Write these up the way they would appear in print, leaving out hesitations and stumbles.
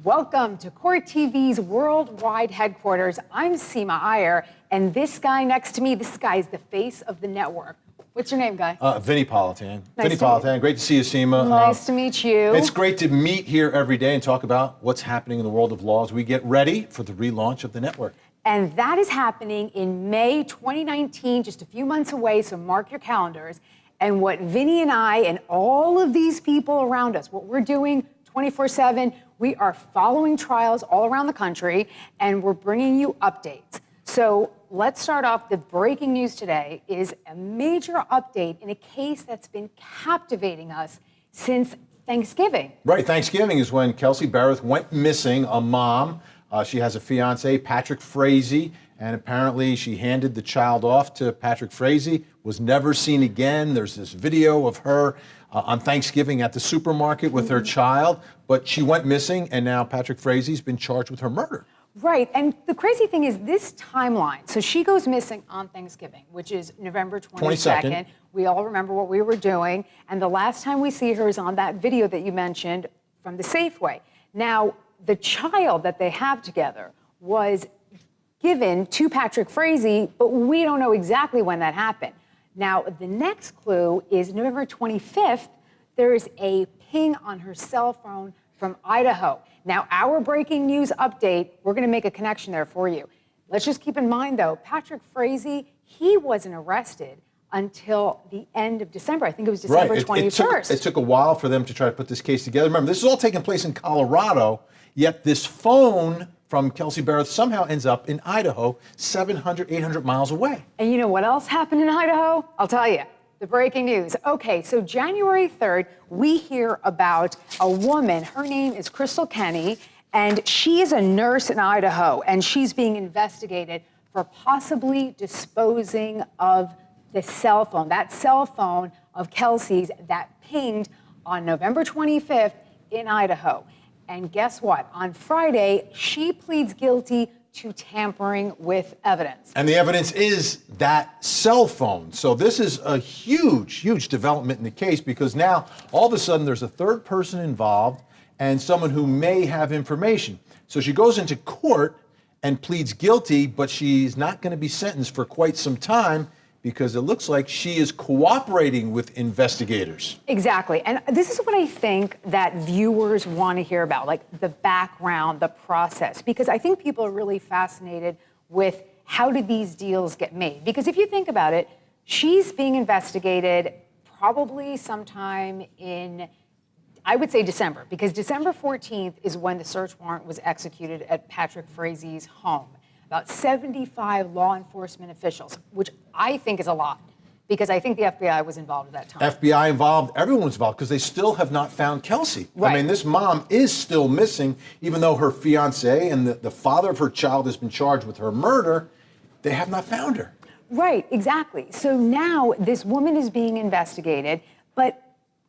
Welcome to CourtTV's worldwide headquarters. I'm Seema Iyer, and this guy next to me, this guy is the face of the network. What's your name, Guy? Vinny Politan. Nice Vinny Politan, great to see you, Seema. Nice to meet you. It's great to meet here every day and talk about what's happening in the world of law as we get ready for the relaunch of the network. And that is happening in May 2019, just a few months away, so mark your calendars. And what Vinny and I and all of these people around us, what we're doing 24/7, we are following trials all around the country, and we're bringing you updates. So let's start off. The breaking news today is a major update in a case that's been captivating us since Thanksgiving. Right, Thanksgiving is when Kelsey Berreth went missing, a mom. She has a fiance, Patrick Frazee, and apparently she handed the child off to Patrick Frazee, was never seen again. There's this video of her on Thanksgiving at the supermarket with her child, but she went missing, and now Patrick Frazee's been charged with her murder. Right, and the crazy thing is this timeline. So she goes missing on Thanksgiving, which is November 22nd. We all remember what we were doing, and the last time we see her is on that video that you mentioned from the Safeway. Now, the child that they have together was given to Patrick Frazee, but we don't know exactly when that happened. Now, the next clue is November 25th, there is a ping on her cell phone from Idaho. Now, our breaking news update, we're going to make a connection there for you. Let's just keep in mind, though, Patrick Frazee, he wasn't arrested until the end of December. I think it was December 21st. It took a while for them to try to put this case together. Remember, this is all taking place in Colorado, yet this phone from Kelsey Berreth somehow ends up in Idaho, 700, 800 miles away. And you know what else happened in Idaho? I'll tell you. The breaking news. Okay, so January 3rd, we hear about a woman. Her name is Crystal Kenny, and she is a nurse in Idaho, and she's being investigated for possibly disposing of the cell phone, that cell phone of Kelsey's that pinged on November 25th in Idaho. And guess what? On Friday, she pleads guilty to tampering with evidence. And the evidence is that cell phone. So this is a huge, huge development in the case because now all of a sudden there's a third person involved and someone who may have information. So she goes into court and pleads guilty, but she's not going to be sentenced for quite some time because it looks like she is cooperating with investigators. Exactly. And this is what I think that viewers want to hear about, like the background, the process, because I think people are really fascinated with how did these deals get made? Because if you think about it, she's being investigated probably sometime in, I would say December, because December 14th is when the search warrant was executed at Patrick Frazee's home. About 75 law enforcement officials, which I think is a lot, because I think the FBI was involved at that time. FBI involved, everyone was involved, because they still have not found Kelsey. Right. I mean, this mom is still missing, even though her fiance and the father of her child has been charged with her murder, they have not found her. Right, exactly. So now this woman is being investigated, but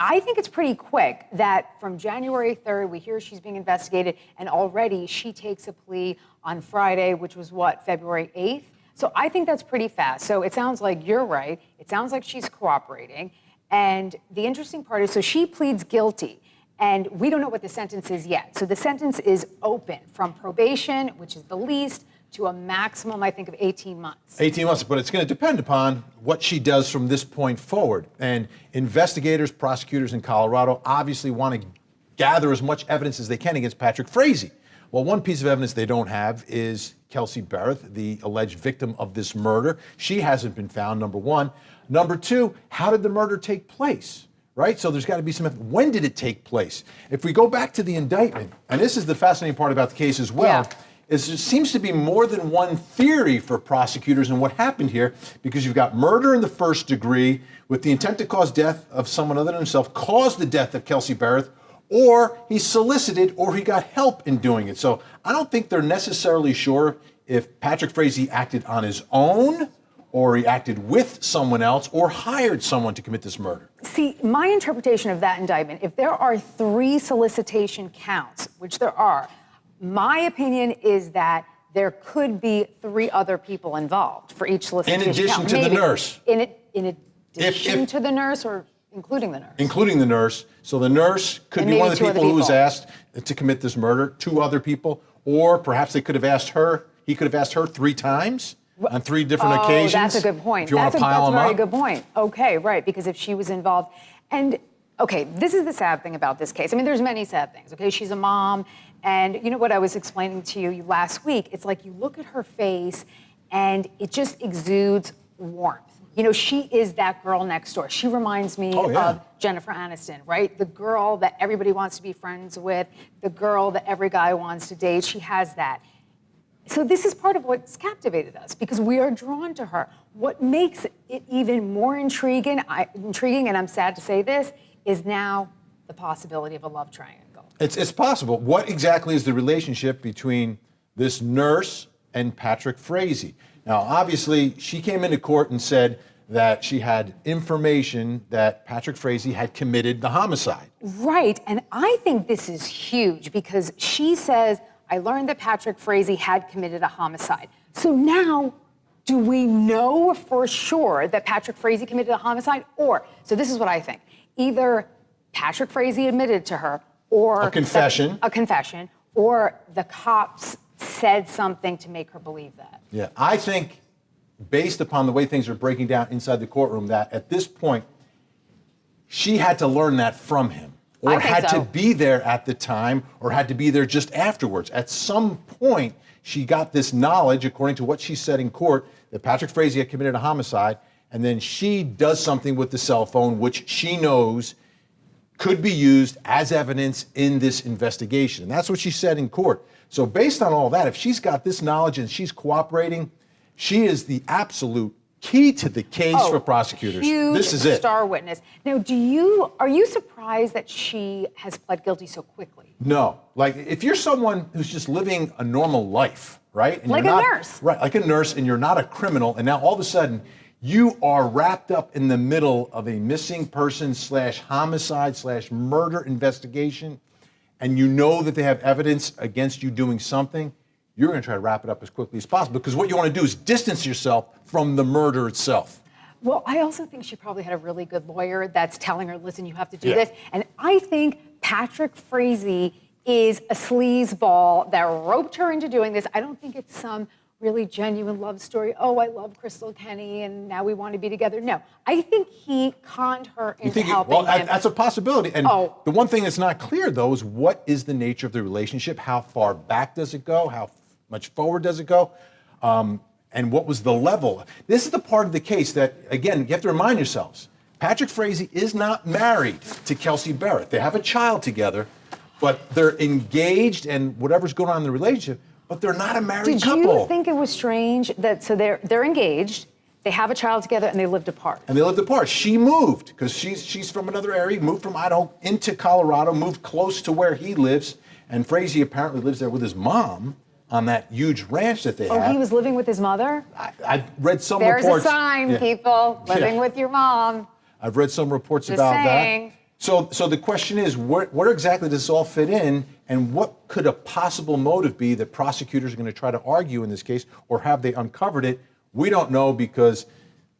I think it's pretty quick that from January 3rd, we hear she's being investigated, and already she takes a plea on Friday, which was what, February 8th? So I think that's pretty fast. So it sounds like you're right. It sounds like she's cooperating. And the interesting part is, so she pleads guilty, and we don't know what the sentence is yet. So the sentence is open from probation, which is the least, to a maximum, I think, of 18 months. 18 months, but it's going to depend upon what she does from this point forward. And investigators, prosecutors in Colorado obviously want to gather as much evidence as they can against Patrick Frazee. Well, one piece of evidence they don't have is Kelsey Berreth, the alleged victim of this murder. She hasn't been found, number one. Number two, how did the murder take place? Right? So there's got to be some evidence. When did it take place? If we go back to the indictment, and this is the fascinating part about the case as well, is there seems to be more than one theory for prosecutors in what happened here, because you've got murder in the first degree with the intent to cause death of someone other than himself, caused the death of Kelsey Berreth, or he solicited or he got help in doing it. So I don't think they're necessarily sure if Patrick Frazee acted on his own or he acted with someone else or hired someone to commit this murder. See, my interpretation of that indictment, if there are 3 solicitation counts, which there are, my opinion is that there could be 3 other people involved for each solicitation count. In addition to the nurse. In addition to the nurse, or Including the nurse. Including the nurse. So the nurse could And be one of maybe the two people other who was people. asked to commit this murder, 2 other people, or perhaps they could have asked her, he could have asked her 3 times on 3 different occasions. That's a good point. If you want to pile them That's a very up. good point. Okay, right, because if she was involved, and okay, this is the sad thing about this case. I mean, there's many sad things, okay? She's a mom, and you know what I was explaining to you last week? It's like you look at her face, and it just exudes warmth. You know, she is that girl next door. She reminds me of Jennifer Aniston, right? The girl that everybody wants to be friends with, the girl that every guy wants to date. She has that. So this is part of what's captivated us because we are drawn to her. What makes it even more intriguing, and I'm sad to say this, is now the possibility of a love triangle. It's possible. What exactly is the relationship between this nurse and Patrick Frazee? Now, obviously, she came into court and said that she had information that Patrick Frazee had committed the homicide. Right, and I think this is huge because she says, I learned that Patrick Frazee had committed a homicide. So now, do we know for sure that Patrick Frazee committed a homicide? Or, so this is what I think, either Patrick Frazee admitted to her, or a confession, or the cops said something to make her believe that. Yeah, I think based upon the way things are breaking down inside the courtroom that at this point, she had to learn that from him. Or had to be there at the time, or had to be there just afterwards. At some point, she got this knowledge, according to what she said in court, that Patrick Frazee had committed a homicide, and then she does something with the cell phone, which she knows could be used as evidence in this investigation. And that's what she said in court. So based on all that, if she's got this knowledge and she's cooperating, she is the absolute key to the case for prosecutors. This is it. Star witness. Now, are you surprised that she has pled guilty so quickly? No. Like, if you're someone who's just living a normal life, right? And like you're a not, nurse. Right, like a nurse, and you're not a criminal, and now all of a sudden, you are wrapped up in the middle of a missing person / homicide / murder investigation, and you know that they have evidence against you doing something, you're going to try to wrap it up as quickly as possible because what you want to do is distance yourself from the murder itself. Well, I also think she probably had a really good lawyer that's telling her, listen, you have to do this. And I think Patrick Frazee is a sleazeball that roped her into doing this. I don't think it's some really genuine love story. Oh, I love Crystal Kenny and now we want to be together. No, I think he conned her into helping him. That's a possibility. And the one thing that's not clear, though, is what is the nature of the relationship? How far back does it go? How much forward does it go? And what was the level? This is the part of the case that, again, you have to remind yourselves, Patrick Frazee is not married to Kelsey Barrett. They have a child together, but they're engaged and whatever's going on in the relationship, but they're not a married couple. Did you think it was strange that, so they're engaged, they have a child together, and they lived apart? And they lived apart. She moved, because she's from another area, moved from Idaho into Colorado, moved close to where he lives, and Frazee apparently lives there with his mom on that huge ranch that they have. Oh, he was living with his mother? I've read some There's reports. There's a sign, people, living with your mom. I've read some reports Just about saying. that. So the question is, where exactly does this all fit in, and what could a possible motive be that prosecutors are going to try to argue in this case, or have they uncovered it? We don't know, because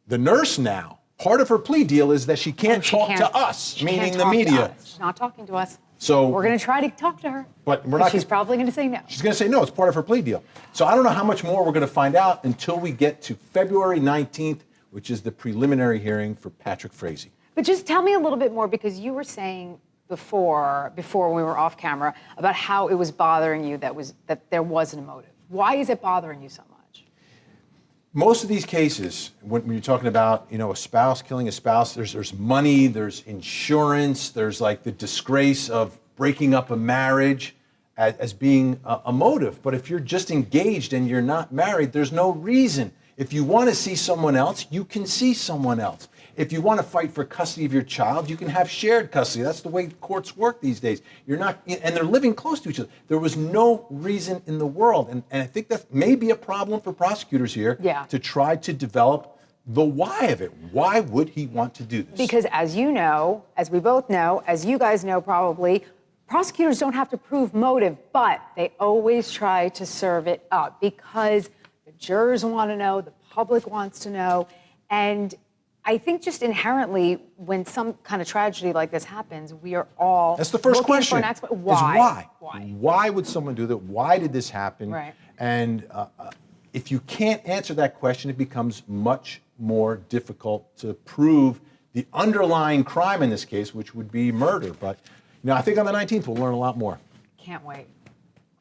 the nurse now, part of her plea deal is that she can't talk to us, meaning the media. She's not talking to us. So we're going to try to talk to her. But we're not. She's probably going to say no. She's going to say no. It's part of her plea deal. So I don't know how much more we're going to find out until we get to February 19th, which is the preliminary hearing for Patrick Frazee. But just tell me a little bit more, because you were saying before we were off camera about how it was bothering you that there wasn't a motive. Why is it bothering you so much? Most of these cases, when you're talking about, a spouse killing a spouse, there's money, there's insurance, there's like the disgrace of breaking up a marriage as being a motive. But if you're just engaged and you're not married, there's no reason. If you want to see someone else, you can see someone else. If you want to fight for custody of your child, you can have shared custody. That's the way courts work these days. And they're living close to each other. There was no reason in the world. And I think that may be a problem for prosecutors here to try to develop the why of it. Why would he want to do this? Because as you know, as we both know, as you guys know probably, prosecutors don't have to prove motive, but they always try to serve it up because the jurors want to know, the public wants to know, and I think just inherently, when some kind of tragedy like this happens, we are all That's the first looking question. For an expert. Is Why? Why would someone do that? Why did this happen? Right. And if you can't answer that question, it becomes much more difficult to prove the underlying crime in this case, which would be murder. But I think on the 19th we'll learn a lot more. Can't wait.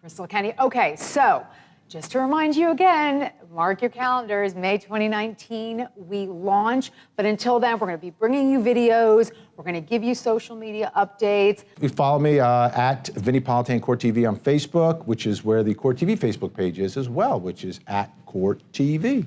Crystal Kenny. Okay, so just to remind you again, mark your calendars, May 2019, we launch. But until then, we're going to be bringing you videos. We're going to give you social media updates. You follow me at Vinny Politan CourtTV on Facebook, which is where the CourtTV Facebook page is as well, which is at CourtTV.